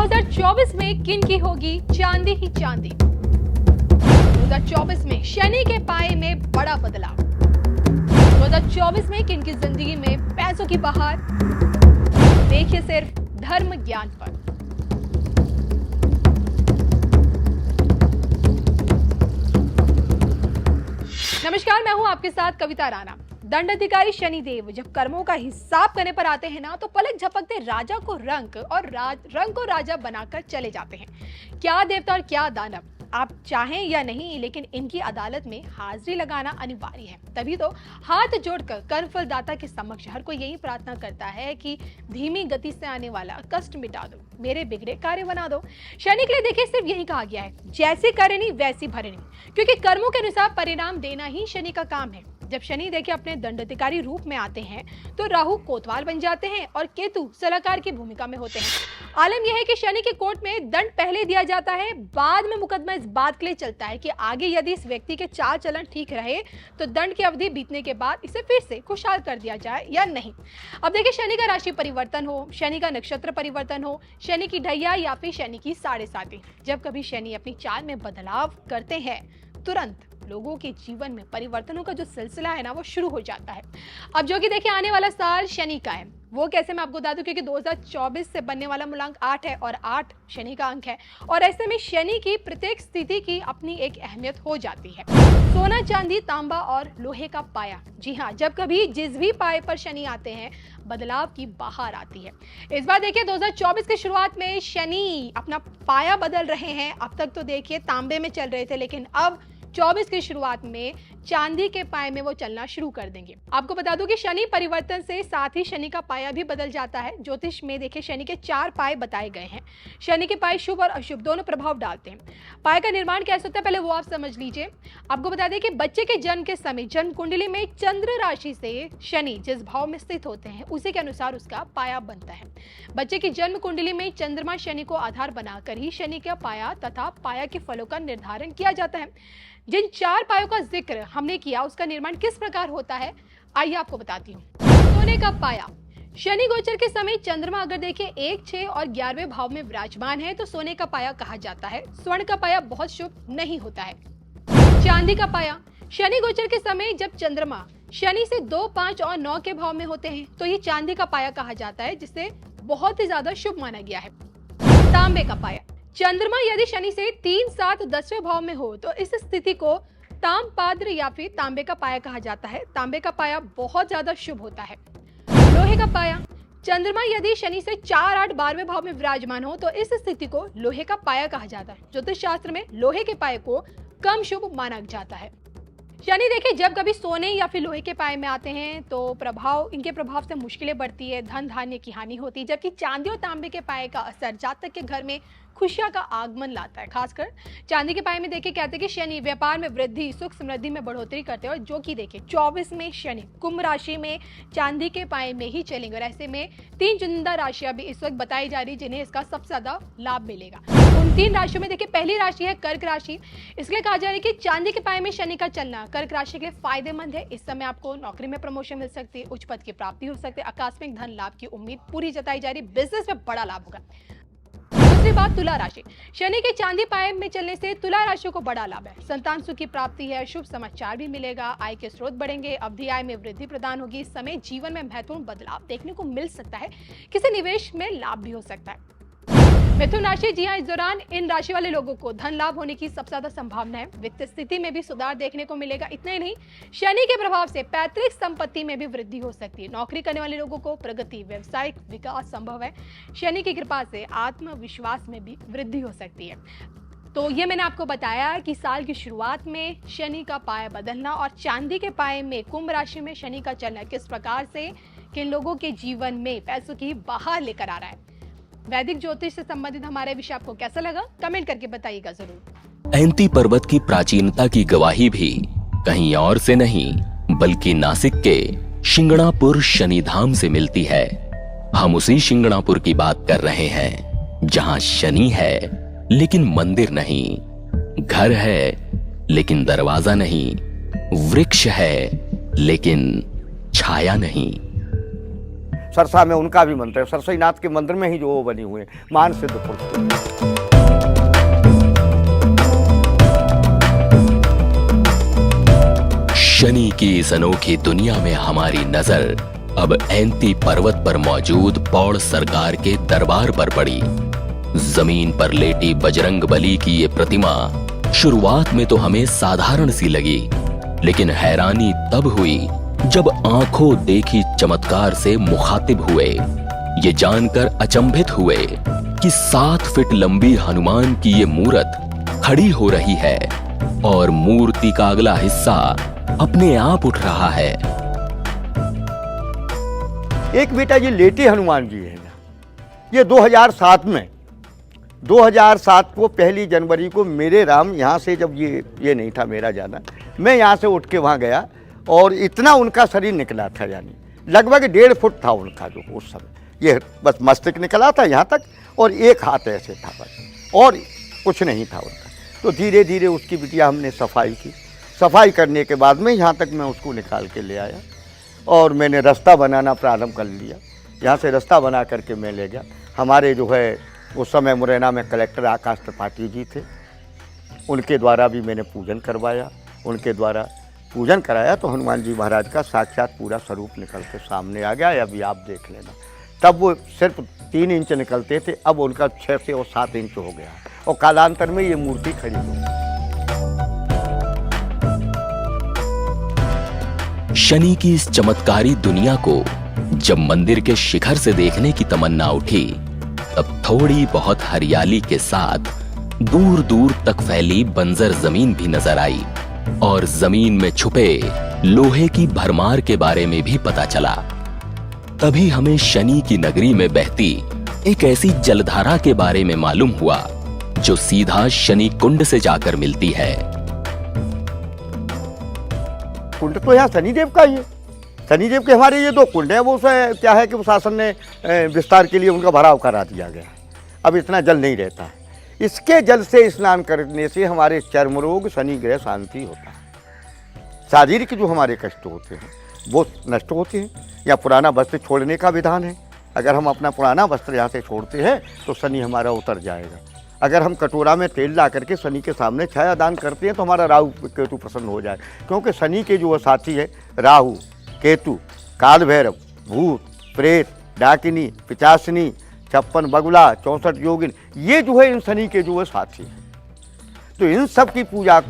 2024 में किन की होगी चांदी ही चांदी। 2024 में शनि के पाए में बड़ा बदलाव। 2024 में किन की जिंदगी में पैसों की बहार। देखिए सिर्फ धर्म ज्ञान पर। नमस्कार, मैं हूं आपके साथ कविता राणा। दंड अधिकारी शनिदेव जब कर्मों का हिसाब करने पर आते हैं ना, तो पलक झपकते राजा को रंक को राजा बनाकर चले जाते हैं। क्या देवता और क्या दानव, आप चाहें या नहीं, लेकिन इनकी अदालत में हाजिरी लगाना अनिवार्य है। तभी तो हाथ जोड़कर कर्मफलदाता के समक्ष हर कोई यही प्रार्थना करता है कि धीमी गति से आने वाला कष्ट मिटा दो, मेरे बिगड़े कार्य बना दो। शनि के लिए देखिए सिर्फ यही कहा गया है, जैसी करनी वैसी भरनी, क्योंकि कर्मों के अनुसार परिणाम देना ही शनि का काम है। जब शनि देखिए अपने दंडाधिकारी रूप में आते हैं तो राहु कोतवाल बन जाते हैं और केतु सलाहकार की भूमिका में होते हैं। आलम यह है कि शनि के कोर्ट में दंड पहले दिया जाता है, बाद में मुकदमा इस बात के लिए चलता है कि आगे यदि इस व्यक्ति के चाल चलन ठीक रहे तो दंड की अवधि बीतने के बाद इसे फिर से खुशहाल कर दिया जाए या नहीं। अब देखिए, शनि का राशि परिवर्तन हो, शनि का नक्षत्र परिवर्तन हो, शनि की ढैया या फिर शनि की साढ़े साती, जब कभी शनि अपनी चाल में बदलाव करते हैं तुरंत लोगों के जीवन में परिवर्तनों का जो सिलसिला है ना, वो शुरू हो जाता है। अब जो कि देखिए आने वाला साल शनि का है, वो कैसे मैं आपको बता दूं, क्योंकि 2024 से बनने वाला मूलांक 8 है और 8 शनि का अंक है, और ऐसे में शनि की प्रत्येक स्थिति की अपनी एक अहमियत हो जाती है। सोना, चांदी, तांबा और लोहे का पाया, जी हाँ, जब कभी जिस भी पाए पर शनि आते हैं बदलाव की बहार आती है। इस बार देखिए 2024 की शुरुआत में शनि अपना पाया बदल रहे हैं। अब तक तो देखिए तांबे में चल रहे थे, लेकिन अब 24 की शुरुआत में चांदी के पाए में वो चलना शुरू कर देंगे। आपको बता दूं कि शनि परिवर्तन से साथ ही शनि का पाया भी बदल जाता है। ज्योतिष में देखिए शनि के 4 पाए बताए गए हैं। शनि के पाए शुभ और अशुभ दोनों प्रभाव डालते हैं। पाए का निर्माण कैसे होता है पहले वो आप समझ लीजिए। आपको बता दें कि बच्चे के जन्म के समय जन्म कुंडली में चंद्र राशि से शनि जिस भाव में स्थित होते हैं उसी के अनुसार उसका पाया बनता है। बच्चे की जन्म कुंडली में चंद्रमा शनि को आधार बनाकर ही शनि का पाया तथा पाया के फलों का निर्धारण किया जाता है। जिन 4 पायों का जिक्र हमने किया उसका निर्माण किस प्रकार होता है, आइए आपको बताती हूँ। सोने का पाया, शनि गोचर के समय चंद्रमा अगर देखिए 1, 6 और 11वें भाव में विराजमान है तो सोने का पाया कहा जाता है। स्वर्ण का पाया बहुत शुभ नहीं होता है। चांदी का पाया, शनि गोचर के समय जब चंद्रमा शनि से 2, 5 और 9 के भाव में होते हैं तो ये चांदी का पाया कहा जाता है, जिसे बहुत ही ज्यादा शुभ माना गया है। तांबे का पाया, चंद्रमा यदि शनि से 3, 7, 10वें भाव में हो तो इस स्थिति को ताम्रपाद्र या फिर तांबे का पाया कहा जाता है। तांबे का पाया बहुत ज्यादा शुभ होता है। लोहे का पाया, चंद्रमा यदि शनि से 4, 8, 12वें भाव में विराजमान हो तो इस स्थिति को लोहे का पाया कहा जाता है। ज्योतिष शास्त्र में लोहे के पाए को कम शुभ माना जाता है। शनि देखिए जब कभी सोने या फिर लोहे के पाए में आते हैं तो इनके प्रभाव से मुश्किलें बढ़ती है, धन धान्य की हानि होती है, जबकि चांदी और तांबे के पाए का असर जातक के घर में खुशियां का आगमन लाता है। खासकर चांदी के पाए में देखिए कहते हैं कि शनि व्यापार में वृद्धि, सुख समृद्धि में बढ़ोतरी करते हैं, और जो कि देखिए 24 में शनि कुंभ राशि में चांदी के पाए में ही चलेंगे, और ऐसे में 3 चुनिंदा राशियां भी इस वक्त बताई जा रही जिन्हें इसका सबसे ज्यादा लाभ मिलेगा। उन 3 राशियों में देखिए पहली राशि है कर्क राशि। इसलिए कहा जा रहा है कि चांदी के पाए में शनि का चलना कर्क राशि के लिए फायदेमंद है। इस समय आपको नौकरी में प्रमोशन मिल सकती है, उच्च पद की प्राप्ति हो सकती है, आकस्मिक धन लाभ की उम्मीद पूरी जताई जा रही, बिजनेस में बड़ा लाभ होगा। दूसरी बात तुला राशि, शनि के चांदी पाए में चलने से तुला राशि को बड़ा लाभ है। संतान सुख की प्राप्ति है, शुभ समाचार भी मिलेगा, आय के स्रोत बढ़ेंगे, अवधि आय में वृद्धि प्रदान होगी। इस समय जीवन में महत्वपूर्ण बदलाव देखने को मिल सकता है, किसी निवेश में लाभ भी हो सकता है। मिथुन राशि, जी हाँ, इस दौरान इन राशि वाले लोगों को धन लाभ होने की सबसे ज्यादा संभावना है। वित्तीय स्थिति में भी सुधार देखने को मिलेगा। इतना ही नहीं, शनि के प्रभाव से पैतृक संपत्ति में भी वृद्धि हो सकती है। नौकरी करने वाले लोगों को प्रगति, व्यवसायिक विकास संभव है। शनि की कृपा से आत्मविश्वास में भी वृद्धि हो सकती है। तो ये मैंने आपको बताया कि साल की शुरुआत में शनि का पाया बदलना और चांदी के पाए में कुंभ राशि में शनि का चलना किस प्रकार से किन लोगों के जीवन में पैसों की बहार लेकर आ रहा है। वैदिक ज्योतिष से संबंधित हमारे विषय आपको कैसा लगा, कमेंट करके बताइएगा जरूर। ऐंती पर्वत की प्राचीनता की गवाही भी कहीं और से नहीं बल्कि नासिक के शिंगणापुर शनिधाम से मिलती है। हम उसी शिंगणापुर की बात कर रहे हैं जहां शनि है लेकिन मंदिर नहीं, घर है लेकिन दरवाजा नहीं, वृक्ष है लेकिन छाया नहीं। सरसा में उनका भी मंदिर है, सरसईनाथ के मंदिर में ही जो वो बनी हुए हैं, महान सिद्ध पुरुष। शनि की इस अनोखी दुनिया में हमारी नजर अब ऐंती पर्वत पर मौजूद पौड़ सरकार के दरबार पर पड़ी। जमीन पर लेटी बजरंग बली की ये प्रतिमा शुरुआत में तो हमें साधारण सी लगी, लेकिन हैरानी तब हुई जब आंखों देखी चमत्कार से मुखातिब हुए। ये जानकर अचंभित हुए कि 7 फीट लंबी हनुमान की ये मूर्त खड़ी हो रही है और मूर्ति का अगला हिस्सा अपने आप उठ रहा है। एक बेटा ये लेटे हनुमान जी है, ये 2007 में 2007 को 1 जनवरी को मेरे राम यहाँ से, जब ये नहीं था मेरा जाना, मैं यहाँ से उठ के वहाँ गया और इतना उनका शरीर निकला था, यानी लगभग 1.5 फुट था उनका जो उस समय, ये बस मस्तक निकला था यहाँ तक और एक हाथ ऐसे था बस, और कुछ नहीं था उनका। तो धीरे धीरे उसकी बिटिया हमने सफाई की, सफाई करने के बाद में यहाँ तक मैं उसको निकाल के ले आया और मैंने रास्ता बनाना प्रारंभ कर लिया। यहाँ से रास्ता बना करके मैं ले गया। हमारे जो है उस समय मुरैना में कलेक्टर आकाश त्रिपाठी जी थे, उनके द्वारा भी मैंने पूजन करवाया, उनके द्वारा पूजन कराया तो हनुमान जी महाराज का साक्षात पूरा स्वरूप निकल के सामने आ गया। अभी आप देख लेना, तब वो सिर्फ 3 इंच निकलते थे, अब उनका 6 से और 7 इंच हो गया और कालांतर में ये मूर्ति खड़ी हो गई। शनि की इस चमत्कारी दुनिया को जब मंदिर के शिखर से देखने की तमन्ना उठी, तब थोड़ी बहुत हरियाली के साथ दूर दूर तक फैली बंजर जमीन भी नजर आई और जमीन में छुपे लोहे की भरमार के बारे में भी पता चला। तभी हमें शनि की नगरी में बहती एक ऐसी जलधारा के बारे में मालूम हुआ जो सीधा शनि कुंड से जाकर मिलती है। कुंड तो यहाँ शनिदेव का ही है, शनिदेव के हमारे ये 2 कुंड हैं। वो उसे क्या है कि शासन ने विस्तार के लिए उनका भराव करा दिया गया, अब इतना जल नहीं रहता है। इसके जल से स्नान करने से हमारे चर्म रोग, शनि ग्रह शांति होता है, शारीरिक जो हमारे कष्ट होते हैं वो नष्ट होते हैं। या पुराना वस्त्र छोड़ने का विधान है, अगर हम अपना पुराना वस्त्र यहाँ से छोड़ते हैं तो शनि हमारा उतर जाएगा। अगर हम कटोरा में तेल ला करके शनि के सामने छाया दान करते हैं तो हमारा राहु केतु प्रसन्न हो जाए, क्योंकि शनि के जो साथी है राहु, केतु, काल भैरव, भूत, प्रेत, डाकिनी, पिचासिनी, 56 बगुला, 64 योगिन, ये जो है इन शनि के जो है साथी हैं। तो इन सब की पूजा